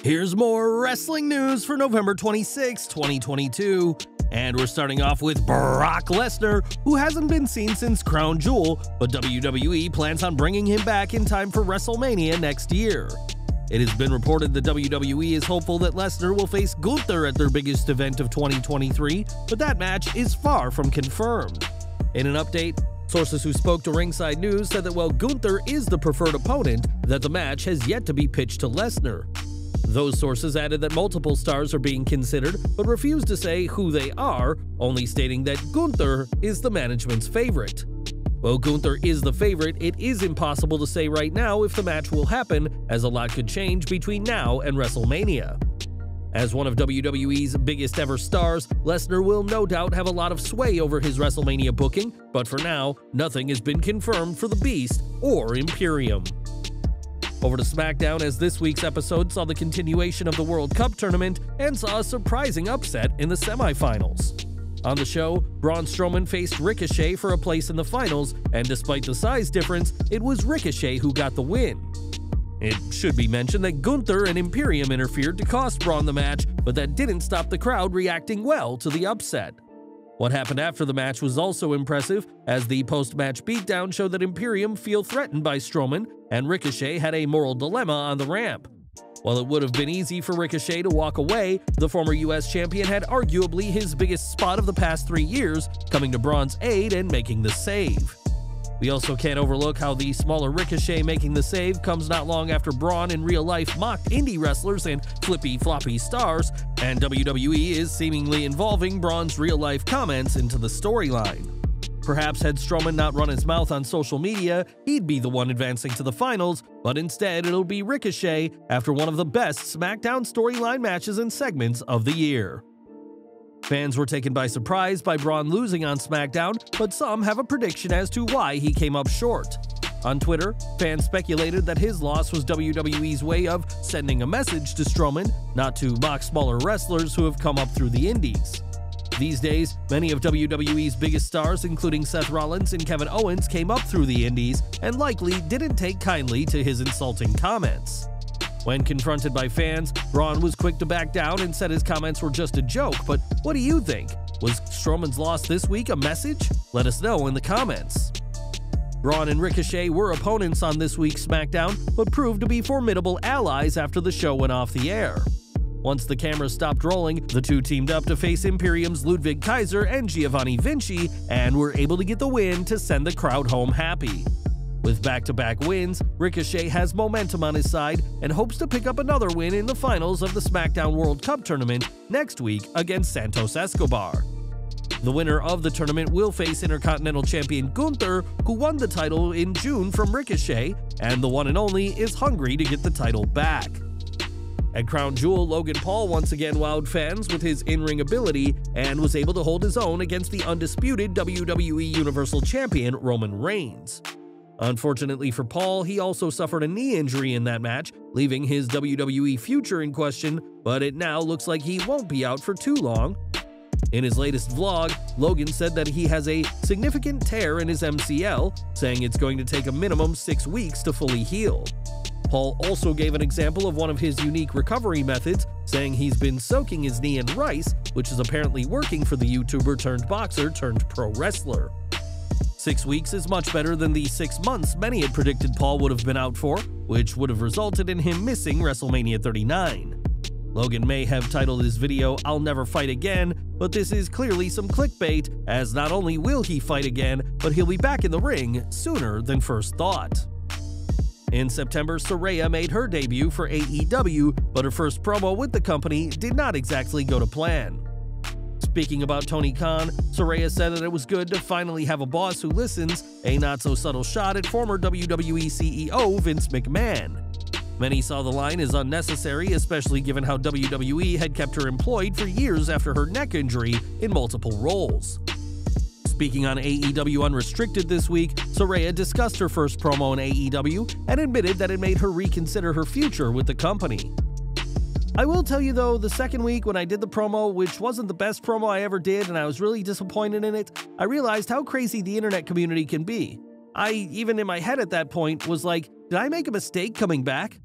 Here's more wrestling news for November 26, 2022. And we're starting off with Brock Lesnar, who hasn't been seen since Crown Jewel, but WWE plans on bringing him back in time for WrestleMania next year. It has been reported that WWE is hopeful that Lesnar will face Gunther at their biggest event of 2023, but that match is far from confirmed. In an update, sources who spoke to Ringside News said that while Gunther is the preferred opponent, that the match has yet to be pitched to Lesnar. Those sources added that multiple stars are being considered, but refused to say who they are, only stating that Gunther is the management's favorite. While Gunther is the favorite, it is impossible to say right now if the match will happen, as a lot could change between now and WrestleMania. As one of WWE's biggest ever stars, Lesnar will no doubt have a lot of sway over his WrestleMania booking, but for now, nothing has been confirmed for the Beast or Imperium. Over to Smackdown, as this week's episode saw the continuation of the World Cup tournament and saw a surprising upset in the semifinals. On the show, Braun Strowman faced Ricochet for a place in the finals, and despite the size difference, it was Ricochet who got the win. It should be mentioned that Gunther and Imperium interfered to cost Braun the match, but that didn't stop the crowd reacting well to the upset. What happened after the match was also impressive, as the post-match beatdown showed that Imperium feel threatened by Strowman, and Ricochet had a moral dilemma on the ramp. While it would have been easy for Ricochet to walk away, the former US champion had arguably his biggest spot of the past 3 years, coming to Braun's aid and making the save. We also can't overlook how the smaller Ricochet making the save comes not long after Braun in real life mocked indie wrestlers and flippy-floppy stars, and WWE is seemingly involving Braun's real-life comments into the storyline. Perhaps had Strowman not run his mouth on social media, he'd be the one advancing to the finals, but instead it'll be Ricochet after one of the best SmackDown storyline matches and segments of the year. Fans were taken by surprise by Braun losing on SmackDown, but some have a prediction as to why he came up short. On Twitter, fans speculated that his loss was WWE's way of sending a message to Strowman not to mock smaller wrestlers who have come up through the indies. These days, many of WWE's biggest stars, including Seth Rollins and Kevin Owens, came up through the indies and likely didn't take kindly to his insulting comments. When confronted by fans, Braun was quick to back down and said his comments were just a joke, but what do you think? Was Strowman's loss this week a message? Let us know in the comments. Braun and Ricochet were opponents on this week's SmackDown, but proved to be formidable allies after the show went off the air. Once the cameras stopped rolling, the two teamed up to face Imperium's Ludwig Kaiser and Giovanni Vinci, and were able to get the win to send the crowd home happy. With back-to-back wins, Ricochet has momentum on his side and hopes to pick up another win in the finals of the SmackDown World Cup tournament next week against Santos Escobar. The winner of the tournament will face Intercontinental Champion Gunther, who won the title in June from Ricochet, and the one and only is hungry to get the title back. At Crown Jewel, Logan Paul once again wowed fans with his in-ring ability and was able to hold his own against the undisputed WWE Universal Champion Roman Reigns. Unfortunately for Paul, he also suffered a knee injury in that match, leaving his WWE future in question, but it now looks like he won't be out for too long. In his latest vlog, Logan said that he has a significant tear in his MCL, saying it's going to take a minimum 6 weeks to fully heal. Paul also gave an example of one of his unique recovery methods, saying he's been soaking his knee in rice, which is apparently working for the YouTuber turned boxer turned pro wrestler. 6 weeks is much better than the 6 months many had predicted Paul would have been out for, which would have resulted in him missing WrestleMania 39. Logan may have titled his video, "I'll Never Fight Again," but this is clearly some clickbait, as not only will he fight again, but he'll be back in the ring sooner than first thought. In September, Saraya made her debut for AEW, but her first promo with the company did not exactly go to plan. Speaking about Tony Khan, Saraya said that it was good to finally have a boss who listens, a not-so-subtle shot at former WWE CEO Vince McMahon. Many saw the line as unnecessary, especially given how WWE had kept her employed for years after her neck injury in multiple roles. Speaking on AEW Unrestricted this week, Saraya discussed her first promo in AEW and admitted that it made her reconsider her future with the company. I will tell you though, the second week when I did the promo, which wasn't the best promo I ever did and I was really disappointed in it, I realized how crazy the internet community can be. I, even in my head at that point, was like, Did I make a mistake coming back?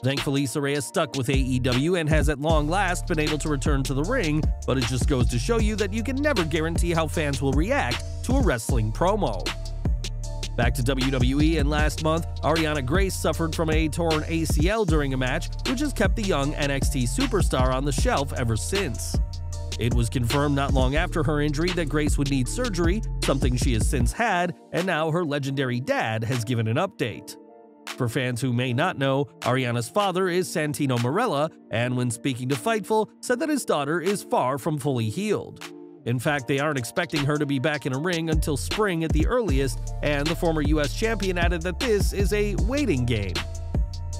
Thankfully, Saraya stuck with AEW and has at long last been able to return to the ring, but it just goes to show you that you can never guarantee how fans will react to a wrestling promo. Back to WWE, and last month, Ariana Grace suffered from a torn ACL during a match, which has kept the young NXT superstar on the shelf ever since. It was confirmed not long after her injury that Grace would need surgery, something she has since had, and now her legendary dad has given an update. For fans who may not know, Ariana's father is Santino Marella, and when speaking to Fightful, said that his daughter is far from fully healed. In fact, they aren't expecting her to be back in a ring until spring at the earliest, and the former US champion added that this is a waiting game.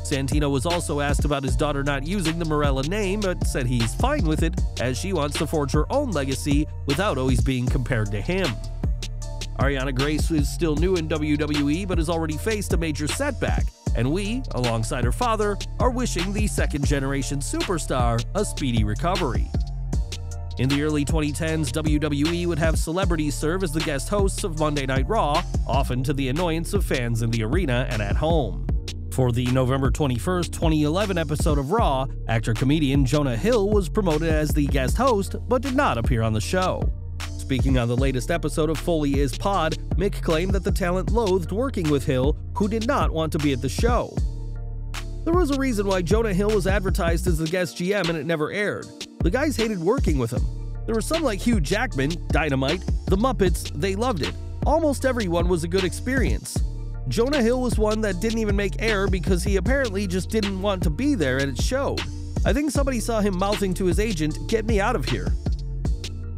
Santino was also asked about his daughter not using the Marella name, but said he's fine with it, as she wants to forge her own legacy without always being compared to him. Ariana Grace is still new in WWE but has already faced a major setback, and we, alongside her father, are wishing the second-generation superstar a speedy recovery. In the early 2010s, WWE would have celebrities serve as the guest hosts of Monday Night Raw, often to the annoyance of fans in the arena and at home. For the November 21, 2011 episode of Raw, actor-comedian Jonah Hill was promoted as the guest host but did not appear on the show. Speaking on the latest episode of Foley is Pod, Mick claimed that the talent loathed working with Hill, who did not want to be at the show. There was a reason why Jonah Hill was advertised as the guest GM and it never aired. The guys hated working with him. There were some like Hugh Jackman, Dynamite, The Muppets, they loved it. Almost everyone was a good experience. Jonah Hill was one that didn't even make air because he apparently just didn't want to be there and it showed. I think somebody saw him mouthing to his agent, "Get me out of here."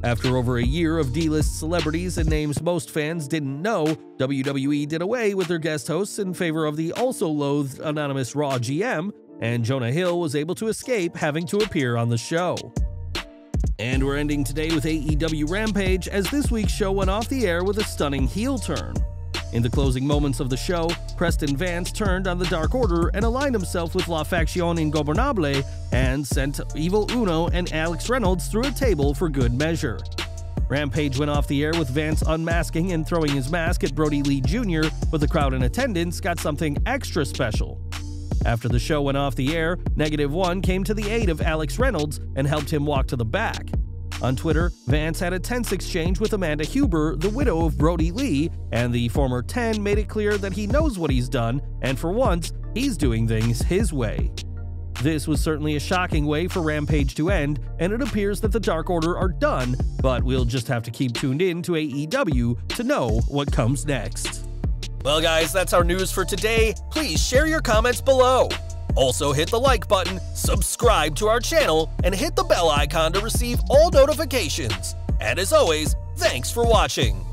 After over a year of D-list celebrities and names most fans didn't know, WWE did away with their guest hosts in favor of the also loathed anonymous Raw GM, and Jonah Hill was able to escape having to appear on the show. And we're ending today with AEW Rampage, as this week's show went off the air with a stunning heel turn. In the closing moments of the show, Preston Vance turned on the Dark Order and aligned himself with La Facción Ingobernable and sent Evil Uno and Alex Reynolds through a table for good measure. Rampage went off the air with Vance unmasking and throwing his mask at Brody Lee Jr., but the crowd in attendance got something extra special. After the show went off the air, -1 came to the aid of Alex Reynolds and helped him walk to the back. On Twitter, Vance had a tense exchange with Amanda Huber, the widow of Brody Lee, and the former 10 made it clear that he knows what he's done, and for once, he's doing things his way. This was certainly a shocking way for Rampage to end, and it appears that the Dark Order are done, but we'll just have to keep tuned in to AEW to know what comes next. Well guys, that's our news for today. Please share your comments below. Also hit the like button, subscribe to our channel, and hit the bell icon to receive all notifications. And as always, thanks for watching.